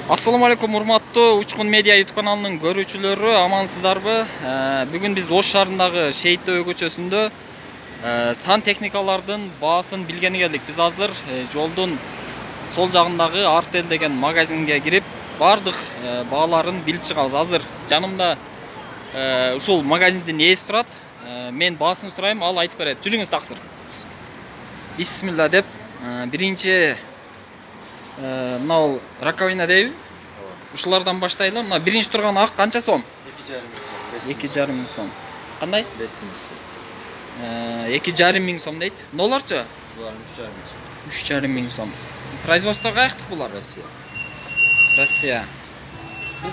Assalamu alaikum, урматтуу Учкун Медиа YouTube каналынын көрүүчүлөрү, амансыздарбы? Бүгүн биз Ош шаарындагы Шейиттөө көчөсүндө сантехникалардын баасын билгени келдик. Биз азыр жолдун сол жагындагы Артел деген магазинге кирип, бардык бааларын билип чыгабыз. Азыр жанымда ушул магазиндин ээси турат. Мен баасын сурайм, ал айтып берет. Жүрүңүз таксыр. Бисмилла деп, биринчи мынау раковина дейби? Ушулардан баштайлы. Мына биринчи турган ак канча сом? 2,5 миң сом. Кандай? 5 сом. 2,5 миң сом дейт. Ноларчы? Булар 3,5 миң сом. 3,5 миң сом. Производство каяктык булар? Россия. Россия.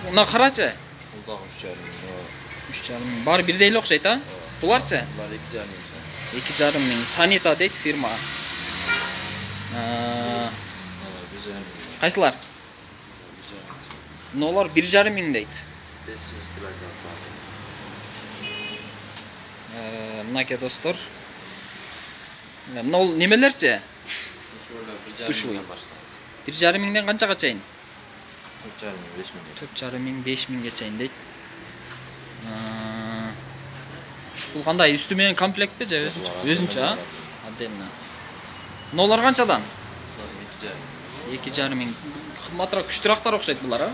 Мына карачы? Бул дагы 3,5 миң. 3,5 миң. Баары бирдей эле окшойт, а? Буларчы? Булар 2,5 миң сом. 2,5 миң. Санита дейт фирма. Кайсылар? Нолар 1,5 миң дейт. 5 килограмм. Мынаке достор. Мынау немелерчи? Душулар 1,5 миңден канчага чейин? 4,5 миң, 5 миң. 4,5 миңге чейин дейт. Бул кандай, үстү менен комплектпи же өзүнчө, а? Отдельно. Нолар канчадан? 2,5 миң. Кымбатыраак, күчтүрөөктөр окшойт булар, а?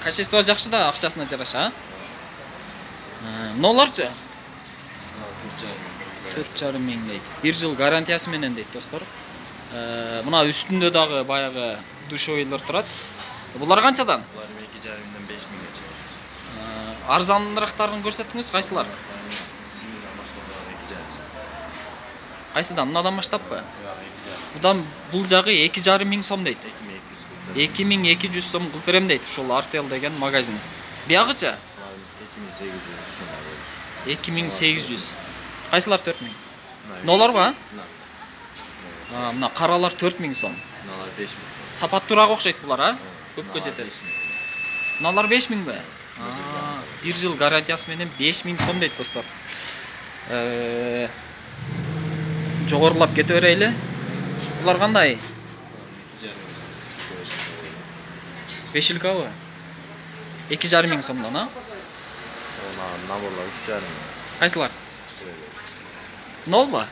Качество жакшы да, акчасына жараша, а? Ноларчы? 4,5 миң дейт. 1 жыл гарантиясы менен дейт, достор. Мына үстүндө дагы баягы душойлор турат. Булар канчадан? Булар 2,5 миңден 5 миңге чейин. Арзанырактарын көрсөтүңүз, кайсылар? Кайсыдан? Мынадан баштаппы? Будан бул жагы 2,5 миң сом дейт. 2200 сом кылып берем дейт, ушул Артел деген магазин. Биягычы? 2800. Кайсылар 4 миң? Нолар ба? Мына каралар 4 миң сом. Мыналар 5 миң. Сапаттуураак окшойт булар, а? Көпкө жетет. Мыналар 5 миң бе? 1 жыл гарантиясы менен 5 миң сом дейт, достор. Жогорулап кете берейли. Булар кандай? 5-илкабы? 2,5 миң сомдон, а? Наборлар 3,5 миң. Кайсылар? Нол ба?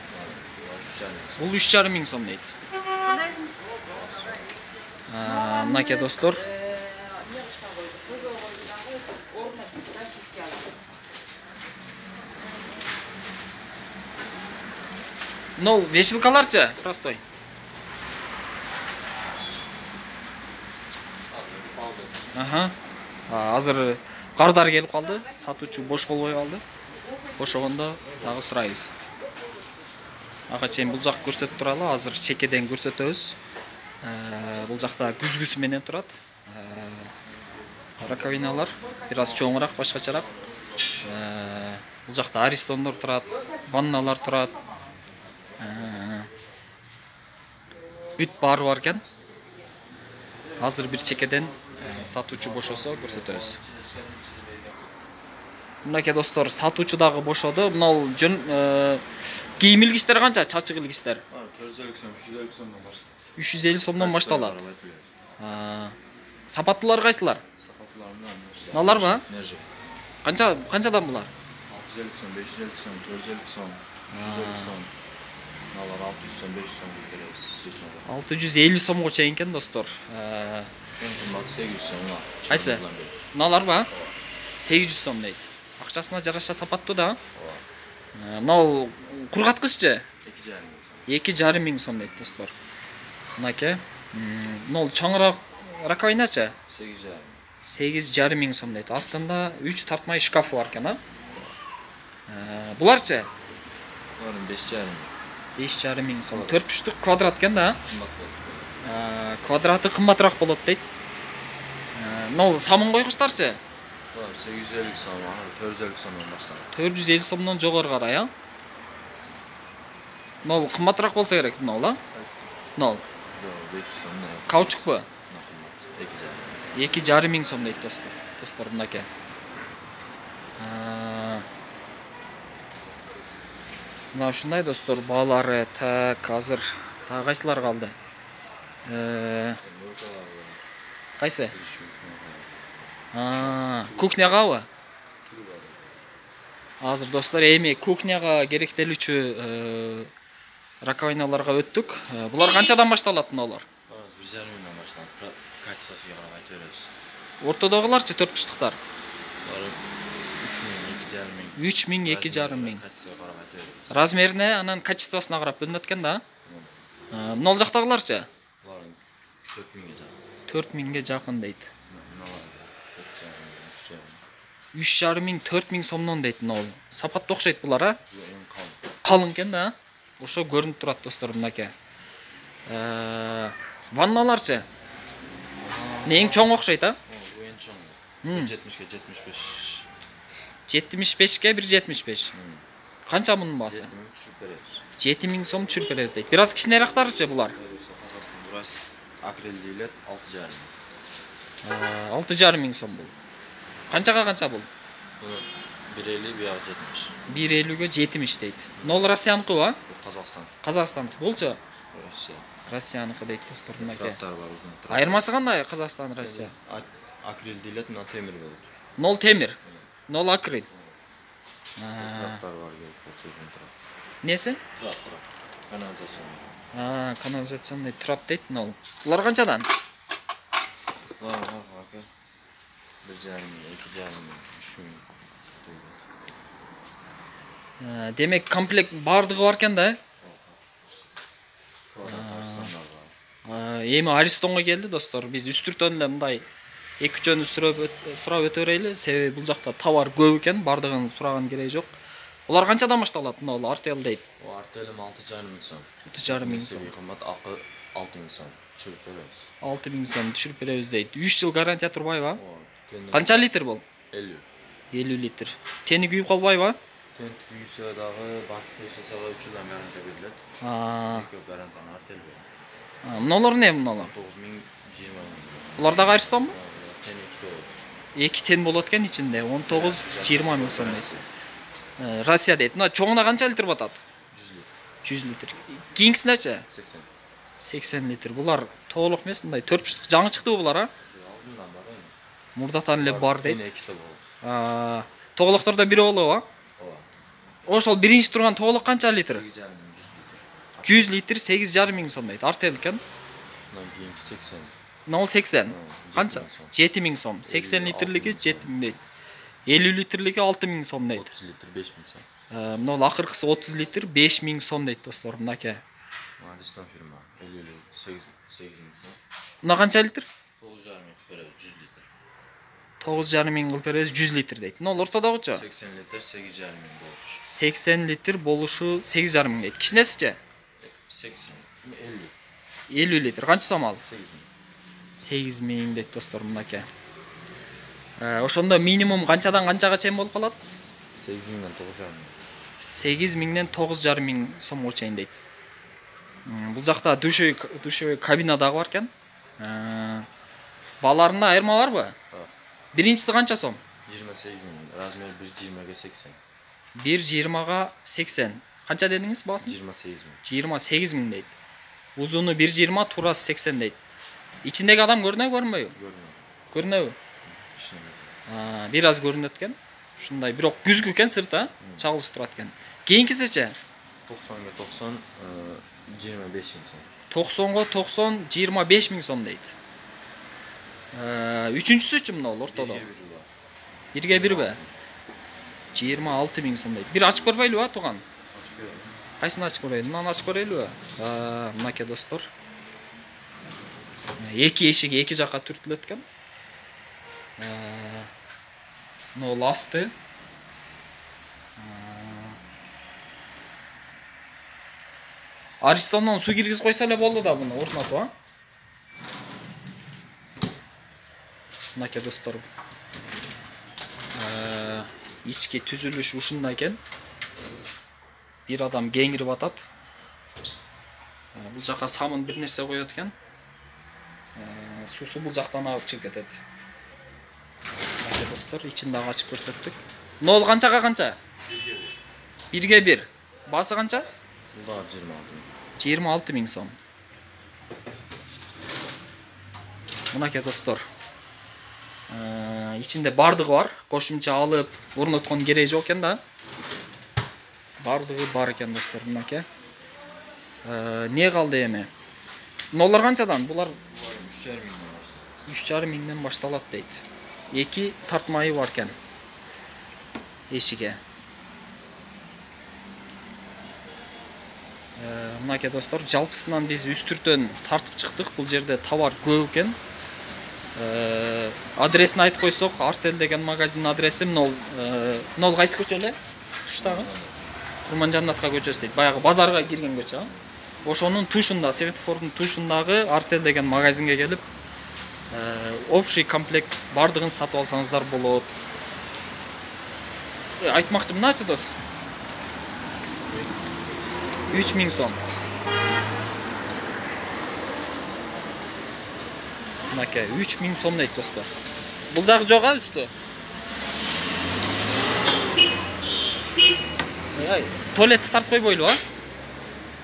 Бул 3,5 миң сом дейт. Мынаке достор. Нол вешилкаларчы? Простой. Азыр кардар келип калды, сатуучу бош болбой калды. Ошондо дагы сурайбыз. Ага чейин бул жак көрсөтүп туралы, азыр чекеден көрсөтөбүз. Бул жакта күзгүсү менен турат. Раковиналар бир аз чоңураак, башкачараак. Бул жакта аристондор турат, ванналар турат. Бүт баары бар экен. Азыр бир чекеден сатуучу бошосо көрсөтөбүз. Мынаке достор, сатуучу дагы бошоду. Мынау кийим илгичтер канча? Чачык илгичтер? 450 сом, 350 сомдон башталат. 350 сомдон башталат. Сапаттуулар кайсылар? Сапаттуулар мыналар ба? Нержи. Канчадан булар? 650 сом, 550 сом, 450 сом, 350 сом. Мыналар 600 сом, 500 сом беребиз. 650 сомго чейин экен, достор. Эң кымбаты 800 сом. Кайсы? Мыналар ба? 800 сом дейт. Акчасына жараша сапаттуу да. Мынау кургаткыччы? 2,5 миң сом дейт, достор. Мынаке. Мынау чоңураак раковиначы? 8,5 миң сом дейт. Астында 3 тартмай шкафы бар экен, а? Буларчы? Булардын 5,5 миң. 5,5 миң сом. 4 буштук квадрат экен да? Квадраты кымбатыраак болот дейт. Мынау самын койгучтарчы? 850 сом, 450 сомдон башталат. 450 сомдон жогору карай, а? Мынау кымбатыраак болсо керек, мынау, а? Мынау. 500 сом. Каучукпу? 2,5. 2,5 миң сом дейт, достор, мынаке. Мына ушундай, достор, баалары. Так, азыр кайсылар калды? Кайсы? 3 миңга. Кухнягабы? Түрү бар. Азыр достор, эми кухняга керектелүүчү раковиналарга өттүк. Булар канчадан башталат олар? 1,5 миңден башталат. Качествосуга карап айта беребиз. Ортодогуларчы төртбуштуктар? Булар 3 миң, 2,5 миң. 3 миң, 2,5 миң. Качествосуга карап айта беребиз. Размерине, анан качествосуна карап бөлүнөт экен да. Мына жактагыларчы? Булар 4 миңге жакын. 4 миңге жакын дейт. 3,5 миң, 4 миң сомдон дейт мына. Сапаттуу окшойт булар, а? Калың. Калың экен да. Ошо көрүнүп турат достор мынакей. Ванналарчы? Эң чоң окшойт, а? Эң чоң. 70ге 75. 75ге 1,75. Канча мунун баасы? 7 миң сом түшүрүп беребиз дейт. Бираз кичинерактарчы булар? Бурас акрил дейлет 6,5 миң. 6,5 миң сом бул. Канчага канча бул? 1,50 бияк 70. 1,50ге 70 дейт. Нол Россияныкыбы? Казакстан. Казакстандыкы болчу? Россия. Россияныкы дейт достор мынакей. Таптар бар узун. Айырмасы кандай Казакстан, Россия? Акрил дейлет мына темир болот. Нол темир. Нол акрил. Таптар бар келип болсо узун турат. Несі? Трап. Канализацион. Канализационный трап дейт нол. Булар канчадан? Булар ака. 1,5 миң, 2,5 миң, 3 миң. Демек комплект бардыгы бар экен да? Эми Аристонго келди достор. Биз үстүртөн эле мындай 2 жөн сурап өтө берели. Себеби бул жакта товар көп экен, бардыгын сураган кереги жок. Улар канчадан башталат? Мына Артел дейт. Артелим 6,5 миң сом. 6,5 миң сом. Кымбат акы 6 миң сом. Түшүрүп беребиз. 6 миң сом түшүрүп беребиз дейт. 3 жыл гарантия турбайбы? Тени Канча литр бул? 50. 50 литр. Тени күйүп калбайбы? Тен күйүсө дагы бакытышса 3 жылдан гарантия берилет. Көп гарантияны артел берет. Мыналар эмне мыналар? 9 миң, 20 миң. Булар дагы Аристонбу? Тен 2 болот. 2 тен болот экен ичинде. 19-20 миң сом дейт. Россия дейт. Мына чоңуна канча литр батат? 100 литр. Кийинкисинечи? 80. 80 литр. Булар толук эмес, мындай 4 жаңы чыктыбы булар, а? Алдынан бар эми. Мурдатан эле бар дейт. Тен 2 болот. Тоголоктордо бири болобу, а? Ооба. Ошол биринчи турган тоголок канча литр? 8,5 миң, 100 литр 8,5 миң сом дейт. Артел экен. Мына кийинки 80. 0,80. Канча? 7 7 миң сом. миң сом. 80 литрлиги 7 миң дейт. 50 литрлиги 6 миң сом дейт. 30 литр 5 миң сом. Мына акыркысы 30 литр 5 миң сом дейт достор. Мынакей. Аристон фирма 8 миң сом. Мына канча литр? 9,5 миң беребиз 100 литр. 9,5 миң кылып беребиз 100 литр дейт. Мына ортодогучу? 80 литр 8,5 миң болуш. 80 литр болушу 8,5 миң дейт. Кичинесичи? 80 50. 50 литр. Канча сом ал? 8 миң. 8 миң дейт достор мынакей. Ошондо минимум канчадан канчага чейин болуп калат? 8 миңден 9,5 миң. 8 миңден 9,5 миң сомго чейин дейт. Бул жакта душевый кабина дагы бар экен. Бааларында айырма барбы? Биринчиси канча сом? 28 миң. Размер 1,20ге 80. 1,20га 80. Канча дедиңиз баасын? 28 миң. 28 миң дейт. Узуну 1,20, турасы 80 дейт. Ичиндеги адам көрүнөбү, көрүнбөйбү? Көрүнөбү? Бир аз көрүнөт экен. Ушундай, бирок күзгү экен сырты, чагылышып турат экен. Кийинкисичи? 90га 90 25 миң сом. 90га 90 25 миң сом дейт. Үчүнчүсүчү мына ол ортодо. 1ге 1бі? 26 миң сом дейт. Бир ачып көрбөйлүбү, туган? Ачып көрөйүн. Кайсын ачып көрөйүн? Мынаны ачып көрөйлүбү? Мынакей достор. Эки эшиги эки жакка түртүлөт экен. Мына асты. Аристоннон суу киргизип койсо эле болду да буну ортнотуп, а? Мынакей достор. Ички түзүлүш ушундай экен. Бир адам кеңирип атат. Бул жака самын бир нерсе коёт экен. Суусу бул жактан агып чыгып кетет. Мынакей достор, ичин дагы ачып көрсөттүк. Нол канчага канча? 1ге 1. Баасы канча? Бул да 26 миң. 26 миң сом. Мынакей достор. ичинде бардыгы бар. Кошумча алып орноткон кереги жок экен да. Бардыгы бар экен достор, мынакей. Не калды эми? Нолар канчадан? Булар 3,5 миңден башталат дейт. 2 тартмайы бар экен. Эшиге. Мынакей достор, жалпысынан биз үстүртөн тартып чыктык. Бул жерде товар көп экен. Адресин айтып койсок, Артель деген магазин адреси 0 кайсы көчө эле? Туштагы? Курманжаннатка көчөсү дейт. Баягы базарга кирген көчө. Ошонун тушунда, светофордун тушундагы Артель деген магазинге келип, общий комплект бардыгын сатып алсаңыздар болот. Айтмакчы мыначы дос? 3000 сом. Мынакей 3000 сом дейт достор. Бул жагы жок а үстү? Туалетти тартып койбойлу а?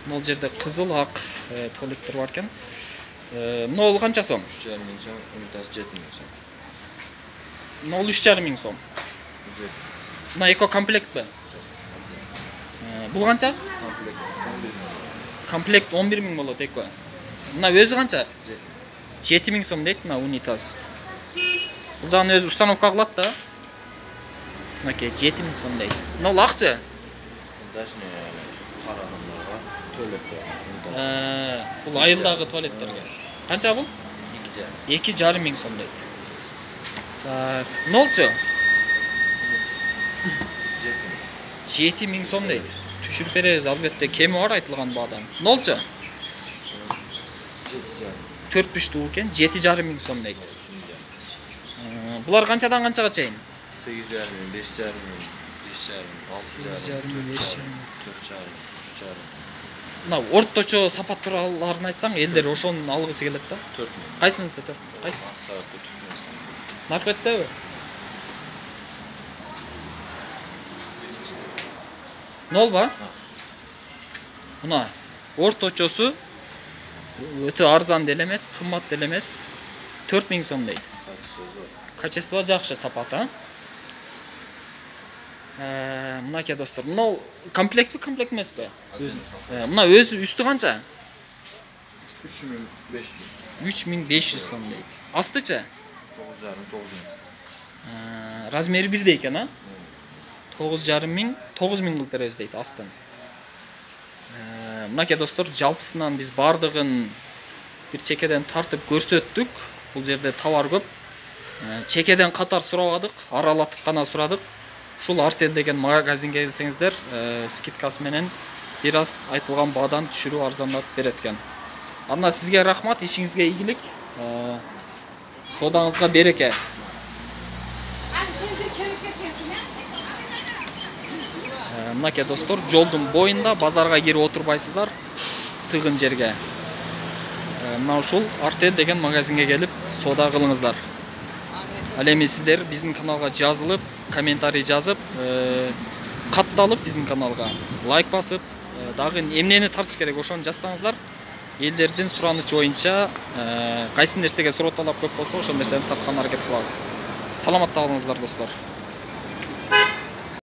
Бул жерде кызыл ак туалеттер бар экен. Нол канча сом? 3,5 миң сом, унитаз 7 миң сом. Нол 3,5 миң сом. Мына эко комплектпи? Бул канча? Комплект 11 миң болот эко. Мына өзү канча? 7 миң сом дейт мына унитаз. Бул жагын өзү установка кылат да. Мынакей 7 миң сом дейт. Нол акчы? Дашне карагандарга туалеттер. Бул айылдагы туалеттерге. Канча бул? 2,5 миң сом дейт. Так, нолчу? 7 миң сом дейт. Түшүрүп беребиз, албетте кеми бар айтылган баадан. Нолчу? 4 бүштүү экен, 7,5 миң сом дейт. Булар канчадан канчага чейин? 8,5 миң, 5,5 миң, 5,5 миң, 6,5 миң, 4,5 миң, 3,5 миң. Мына орточо сапат туураларын айтсаң, элдер ошону алгысы келет да. 4 миң. Кайсынысы 4? Кайсы? Наркеттеби? Нол ба? Мына орточосу өтө арзан деле эмес, кымбат деле эмес. 4 миң сом дейт. Качество жакшы сапат, а? Мынакей достор, мына комплектпи, комплект эмеспи? Мына өзү үстү канча? 3,500. 3,500 сом дейт. Астычы? 9,5 миң. Размери бирдей экен, а? 9,5 миң, 9 миң кылып беребиз дейт астын. Мынакей достор, жалпысынан биз бардыгын бир чекеден тартып көрсөттүк. Бул жерде товар көп. Чекеден катар сурабадык, аралатып гана сурадык. Ушул Артель деген магазинге келсеңиздер, скидкасы менен бир аз айтылган баадан түшүрүп арзандатып берет экен. Анда сизге рахмат, ишиңизге ийгилик. Содаңызга береке. Мынакей достор, жолдун боюнда базарга кирип отурбайсыздар, тыгын жерге. Мына ушул Артель деген магазинге келип сода кылыңыздар. Ал эми сиздер биздин каналга жазылып, комментарий жазып, катталып биздин каналга лайк басып, дагы эмнени тартыш керек ошону жазсаңыздар, элдердин суранычы боюнча кайсы нерсеге суроо талап көп болсо, ошол нерсени тартканга аракет кылабыз. Саламатта калыңыздар достор.